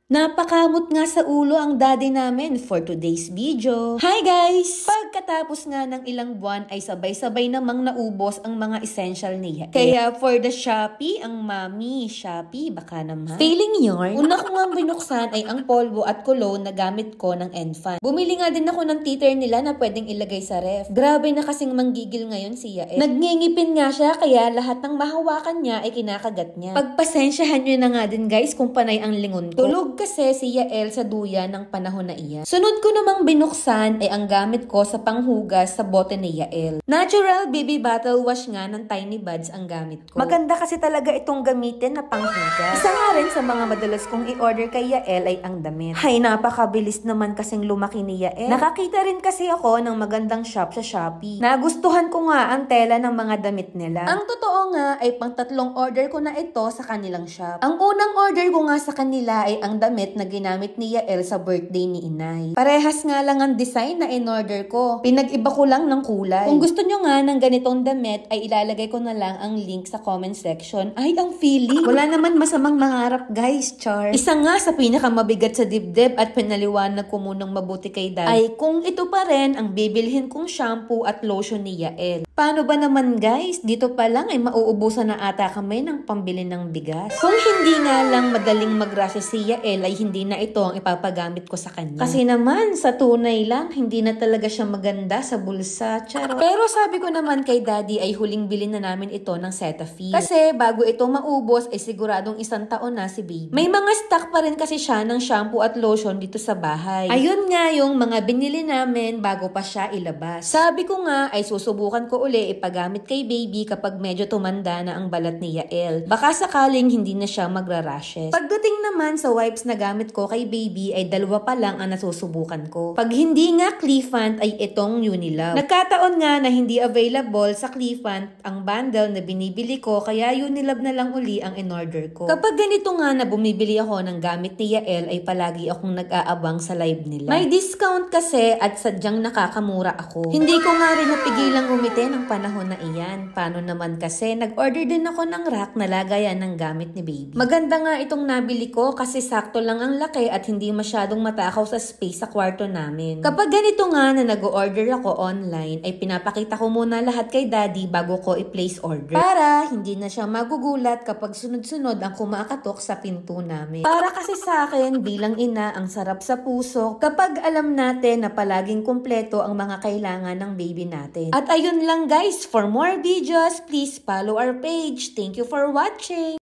Napakamot nga sa ulo ang daddy namin for today's video. Hi guys! Pagkatapos nga ng ilang buwan ay sabay-sabay namang naubos ang mga essential niya. Kaya for the Shopee, ang mami, Shopee, baka naman. Feeling yarn? Una ko nga binuksan ay ang polvo at cologne na gamit ko ng Enfant. Bumili nga din ako ng teeter nila na pwedeng ilagay sa ref. Grabe na kasing manggigil ngayon siya. Nagngingipin nga siya kaya lahat ng mahawakan niya ay kinakagat niya. Pagpasensyahan nyo na nga din guys kung panay ang lingon ko. Tulog kasi si Yael sa duya ng panahon na iyan. Sunod ko namang binuksan ay ang gamit ko sa panghugas sa bote ni Yael. Natural baby bottle wash nga ng Tiny Buds ang gamit ko. Maganda kasi talaga itong gamitin na panghugas. Isa nga rin sa mga madalas kong i-order kay Yael ay ang damit. Hay, napakabilis naman kasing lumaki ni Yael. Nakakita rin kasi ako ng magandang shop sa Shopee. Nagustuhan ko nga ang tela ng mga damit nila. Ang totoo nga ay pang tatlong order ko na ito sa kanilang shop. Ang unang order ko nga sa kanila ay ang damit na ginamit ni Yael sa birthday ni Inay. Parehas nga lang ang design na in-order ko. Pinag-iba ko lang ng kulay. Kung gusto nyo nga ng ganitong damit, ay ilalagay ko na lang ang link sa comment section. Ay, ang feeling! Wala naman masamang mangarap guys, char. Isa nga sa pinakamabigat sa dibdib at pinaliwanag ko munang mabuti kay Dad ay kung ito pa rin ang bibilhin kong shampoo at lotion ni Yael. Paano ba naman guys? Dito pa lang ay mauubusan na ata kami ng pambili ng bigas. Kung hindi nga lang madaling magrasya si Yael ay hindi na ito ang ipapagamit ko sa kanya. Kasi naman, sa tunay lang, hindi na talaga siya maganda sa bulsa. Charo. Pero sabi ko naman kay Daddy ay huling bilhin na namin ito ng Cetaphil. Kasi bago ito maubos ay siguradong 1 taon na si baby. May mga stock pa rin kasi siya ng shampoo at lotion dito sa bahay. Ayun nga yung mga binili namin bago pa siya ilabas. Sabi ko nga ay susubukan ko uli ipagamit kay baby kapag medyo tumanda na ang balat ni Yael. Baka sakaling hindi na siya magra-rashes. Pagdating naman sa wipes na gamit ko kay baby ay 2 pa lang ang nasusubukan ko. Pag hindi nga Clifant ay itong Unilove. Nagkataon nga na hindi available sa Clifant ang bundle na binibili ko kaya Unilove na lang uli ang in-order ko. Kapag ganito nga na bumibili ako ng gamit ni Yael ay palagi akong nag-aabang sa live nila. May discount kasi at sadyang nakakamura ako. Hindi ko nga rin napigilang umiti ng panahon na iyan. Paano naman kasi nag-order din ako ng rack na lagayan ng gamit ni baby. Maganda nga itong nabili ko kasi sakto lang ang laki at hindi masyadong matakaw sa space sa kwarto namin. Kapag ganito nga na nag-order ako online ay pinapakita ko muna lahat kay Daddy bago ko i-place order. Para hindi na siya magugulat kapag sunod-sunod ang kumakatok sa pinto namin. Para kasi sa akin bilang ina ang sarap sa puso kapag alam natin na palaging kumpleto ang mga kailangan ng baby natin. At ayun lang guys, for more videos, please follow our page. Thank you for watching!